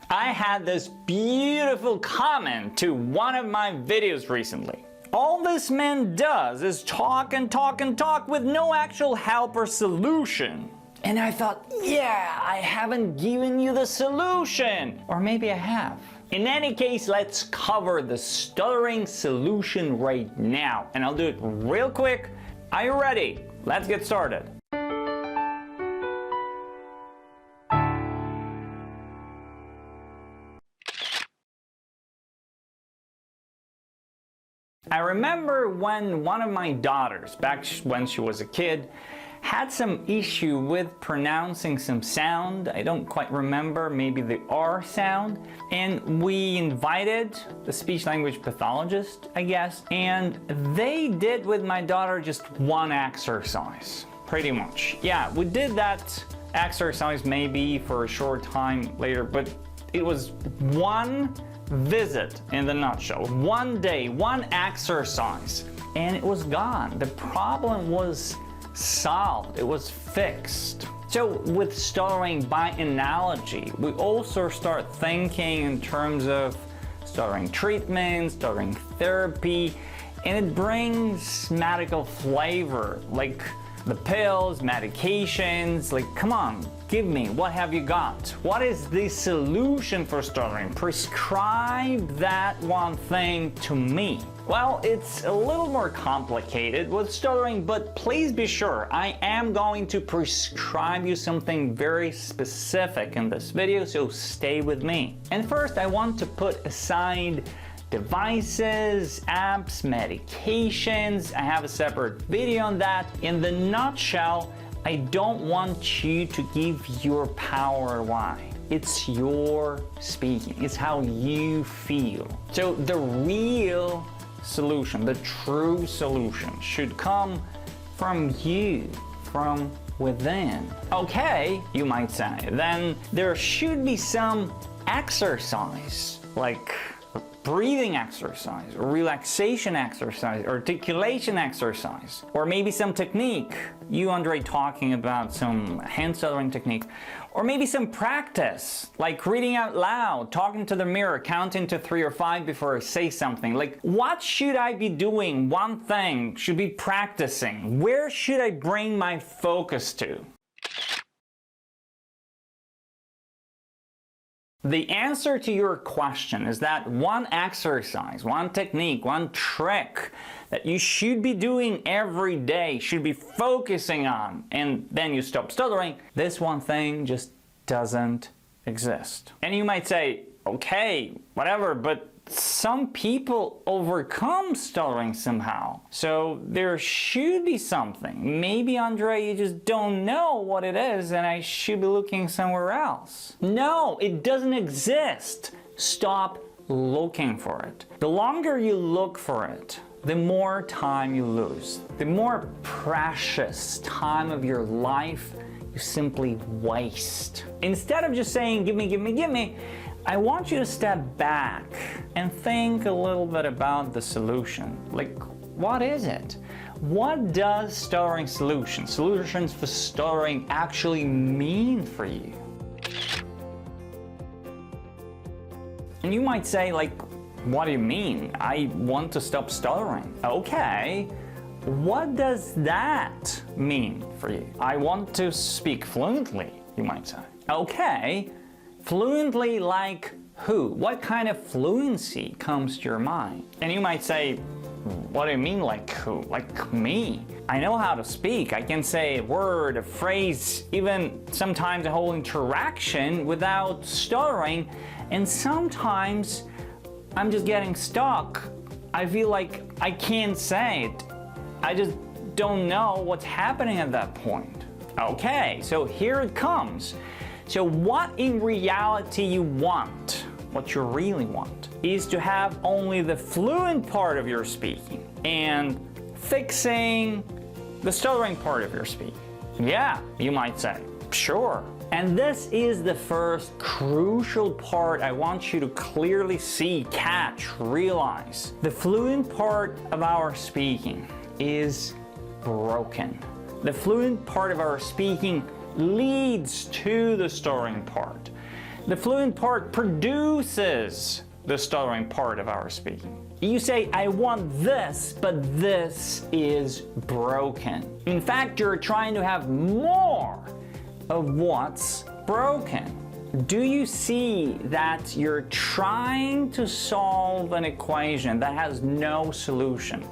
I had this beautiful comment to one of my videos recently. All this man does is talk and talk and talk with no actual help or solution. And I thought, yeah, I haven't given you the solution. Or maybe I have. In any case, let's cover the stuttering solution right now. And I'll do it real quick. Are you ready? Let's get started. I remember when one of my daughters, back when she was a kid, had some issue with pronouncing some sound. I don't quite remember, maybe the R sound. And we invited the speech language pathologist, I guess, and they did with my daughter just one exercise, pretty much. Yeah, we did that exercise maybe for a short time later, but it was one visit in the nutshell, one day, one exercise, and it was gone. The problem was solved, it was fixed. So with stuttering by analogy, we also start thinking in terms of stuttering treatment, stuttering therapy, and it brings medical flavor, like the pills, medications, like come on, give me, what have you got? What is the solution for stuttering? Prescribe that one thing to me. Well, it's a little more complicated with stuttering, but please be sure, I am going to prescribe you something very specific in this video, so stay with me. And first, I want to put aside devices, apps, medications. I have a separate video on that. In the nutshell, I don't want you to give your power away. It's your speaking. It's how you feel. So the real solution, the true solution, should come from you, from within. Okay, you might say, then there should be some exercise, like breathing exercise, or relaxation exercise, articulation exercise, or maybe some technique. You, Andre, talking about some hand stuttering technique, or maybe some practice, like reading out loud, talking to the mirror, counting to 3 or 5 before I say something. Like, what should I be doing? One thing should be practicing. Where should I bring my focus to? The answer to your question is that one exercise, one technique, one trick that you should be doing every day, should be focusing on, and then you stop stuttering, this one thing just doesn't exist. And you might say, okay, whatever, but some people overcome stuttering somehow. So there should be something. Maybe, Andre, you just don't know what it is and I should be looking somewhere else. No, it doesn't exist. Stop looking for it. The longer you look for it, the more time you lose. The more precious time of your life you simply waste. Instead of just saying, give me, give me, give me, I want you to step back and think a little bit about the solution. Like, what is it? What does stuttering solutions for stuttering actually mean for you? And you might say, like, what do you mean? I want to stop stuttering. Okay, what does that mean for you? I want to speak fluently, you might say. Okay. Fluently like who? What kind of fluency comes to your mind? And you might say, what do you mean like who? Like me. I know how to speak. I can say a word, a phrase, even sometimes a whole interaction without stuttering. And sometimes I'm just getting stuck. I feel like I can't say it. I just don't know what's happening at that point. Okay, so here it comes. So what in reality you want, what you really want, is to have only the fluent part of your speaking and fixing the stuttering part of your speaking. Yeah, you might say, sure. And this is the first crucial part I want you to clearly see, catch, realize. The fluent part of our speaking is broken. The fluent part of our speaking leads to the stuttering part. The fluent part produces the stuttering part of our speaking. You say, I want this, but this is broken. In fact, you're trying to have more of what's broken. Do you see that you're trying to solve an equation that has no solution?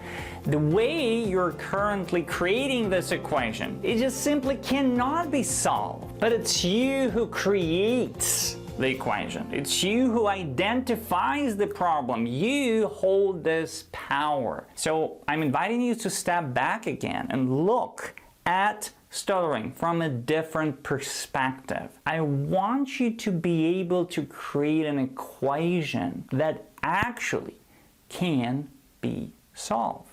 The way you're currently creating this equation, it just simply cannot be solved. But it's you who creates the equation. It's you who identifies the problem. You hold this power. So I'm inviting you to step back again and look at stuttering from a different perspective. I want you to be able to create an equation that actually can be solved.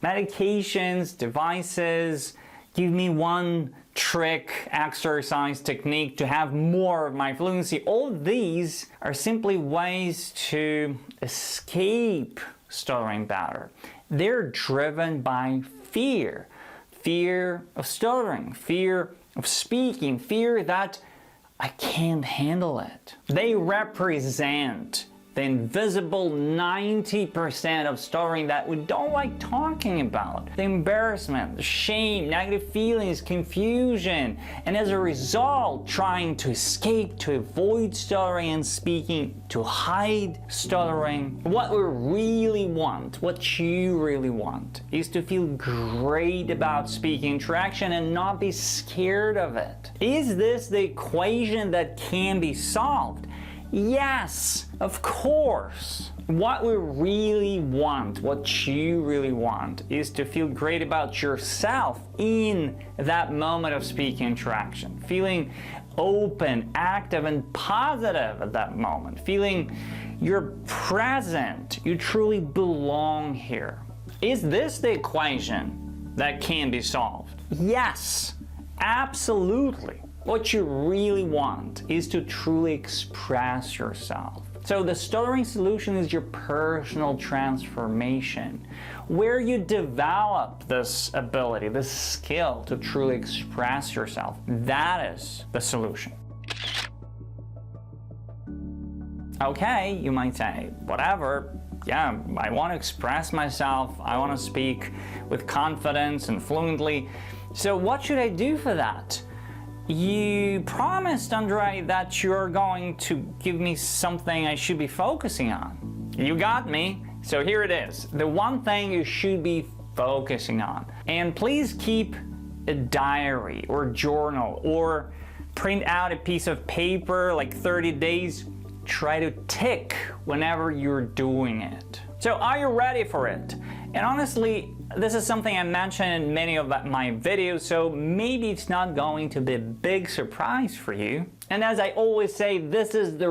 Medications, devices, give me one trick, exercise, technique to have more of my fluency. All these are simply ways to escape stuttering better. They're driven by fear. Fear of stuttering, fear of speaking, fear that I can't handle it. They represent the invisible 90% of stuttering that we don't like talking about. The embarrassment, the shame, negative feelings, confusion, and as a result, trying to escape, to avoid stuttering and speaking, to hide stuttering. What we really want, what you really want, is to feel great about speaking interaction and not be scared of it. Is this the equation that can be solved? Yes, of course. What we really want, what you really want, is to feel great about yourself in that moment of speaking interaction. Feeling open, active, and positive at that moment. Feeling you're present, you truly belong here. Is this the equation that can be solved? Yes, absolutely. What you really want is to truly express yourself. So the stuttering solution is your personal transformation, where you develop this ability, this skill to truly express yourself. That is the solution. Okay, you might say, whatever, yeah, I want to express myself, I want to speak with confidence and fluently. So what should I do for that? You promised, Andre, that you're going to give me something I should be focusing on. You got me. So here it is. The one thing you should be focusing on. And please keep a diary or journal or print out a piece of paper like 30 days. Try to tick whenever you're doing it. So are you ready for it? And honestly, this is something I mentioned in many of my videos, so maybe it's not going to be a big surprise for you. And as I always say, this is the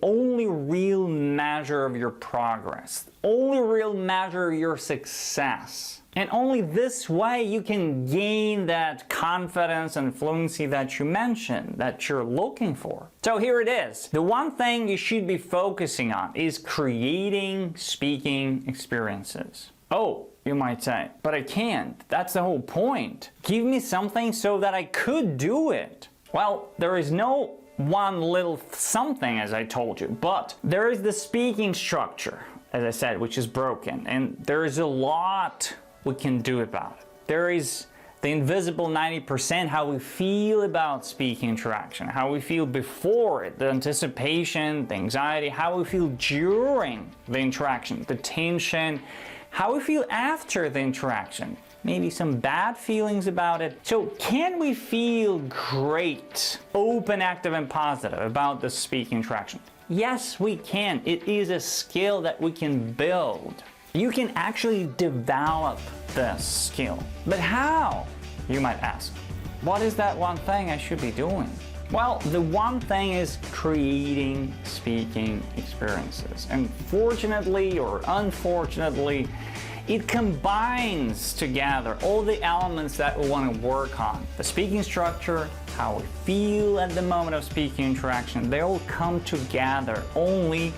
only real measure of your progress, only real measure of your success. And only this way you can gain that confidence and fluency that you mentioned, that you're looking for. So here it is. The one thing you should be focusing on is creating speaking experiences. Oh, you might say, but I can't. That's the whole point. Give me something so that I could do it. Well, there is no one little something, as I told you, but there is the speaking structure, as I said, which is broken, and there is a lot we can do about it. There is the invisible 90%, how we feel about speaking interaction, how we feel before it, the anticipation, the anxiety, how we feel during the interaction, the tension, how we feel after the interaction, maybe some bad feelings about it. So can we feel great, open, active, and positive about the speaking interaction? Yes, we can. It is a skill that we can build. You can actually develop this skill. But how? You might ask. What is that one thing I should be doing? Well, the one thing is creating speaking experiences. And fortunately or unfortunately, it combines together all the elements that we want to work on. The speaking structure, how we feel at the moment of speaking interaction, they all come together only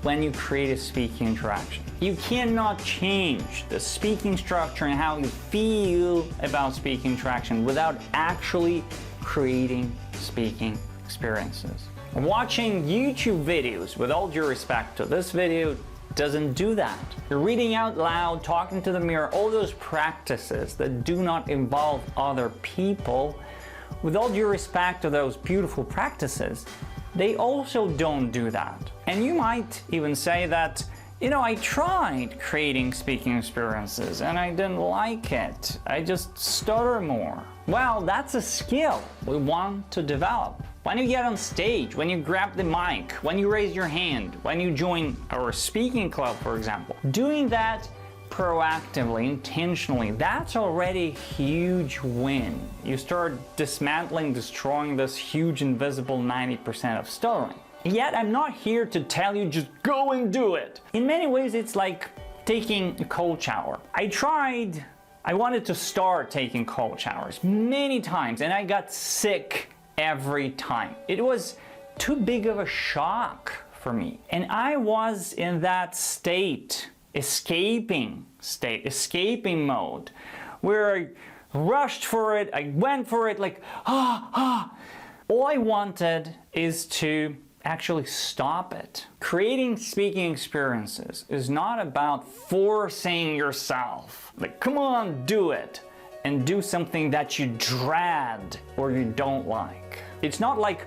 when you create a speaking interaction. You cannot change the speaking structure and how you feel about speaking interaction without actually creating speaking experiences. Watching YouTube videos, with all due respect to this video, doesn't do that. You're reading out loud, talking to the mirror, all those practices that do not involve other people, with all due respect to those beautiful practices, they also don't do that. And you might even say that, you know, I tried creating speaking experiences and I didn't like it. I just stutter more. Well, that's a skill we want to develop. When you get on stage, when you grab the mic, when you raise your hand, when you join our speaking club, for example, doing that proactively, intentionally, that's already a huge win. You start dismantling, destroying this huge invisible 90% of stuttering. Yet I'm not here to tell you just go and do it. In many ways, it's like taking a cold shower. I wanted to start taking cold showers many times and I got sick every time. It was too big of a shock for me. And I was in that escaping mode, where I rushed for it, I went for it like, All I wanted is to actually stop it. Creating speaking experiences is not about forcing yourself. Like, come on, do it. And do something that you dread or you don't like. It's not like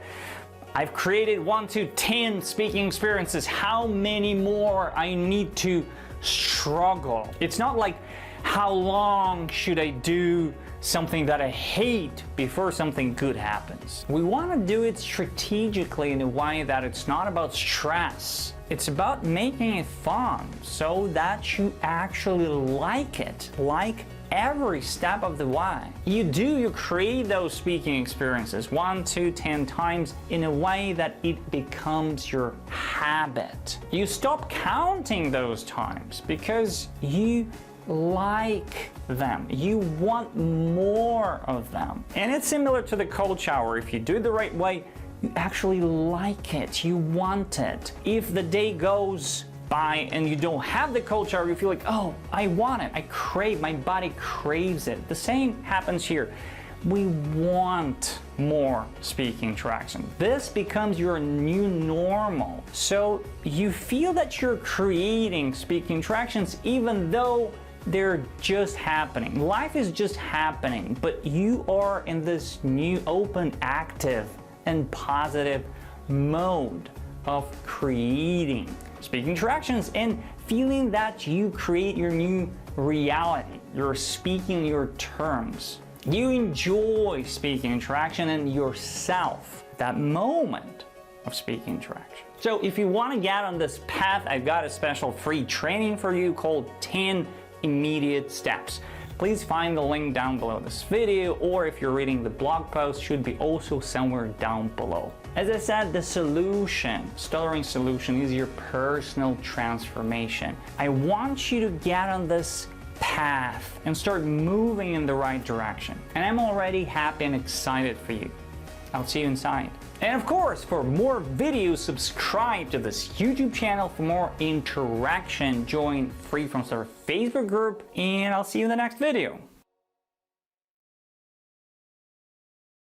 I've created 1 to 10 speaking experiences, how many more I need to struggle. It's not like how long should I do something that I hate before something good happens. We want to do it strategically in a way that it's not about stress. It's about making it fun so that you actually like it, like every step of the way. You create those speaking experiences 1 to 10 times in a way that it becomes your habit. You stop counting those times because you like them. You want more of them. And it's similar to the cold shower. If you do it the right way, you actually like it. You want it. If the day goes by and you don't have the cold shower, you feel like, oh, I want it. My body craves it. The same happens here. We want more speaking interaction. This becomes your new normal. So you feel that you're creating speaking interactions even though they're just happening. Life is just happening, but you are in this new open, active, and positive mode of creating speaking interactions and feeling that you create your new reality. You're speaking your terms. You enjoy speaking interaction and yourself, that moment of speaking interaction. So if you want to get on this path, I've got a special free training for you called 10 Immediate Steps. Please find the link down below this video, or if you're reading the blog post, should be also somewhere down below. As I said, the stuttering solution is your personal transformation. I want you to get on this path and start moving in the right direction. And I'm already happy and excited for you. I'll see you inside. And of course, for more videos, subscribe to this YouTube channel. For more interaction, join Free from Stutter Facebook group, and I'll see you in the next video.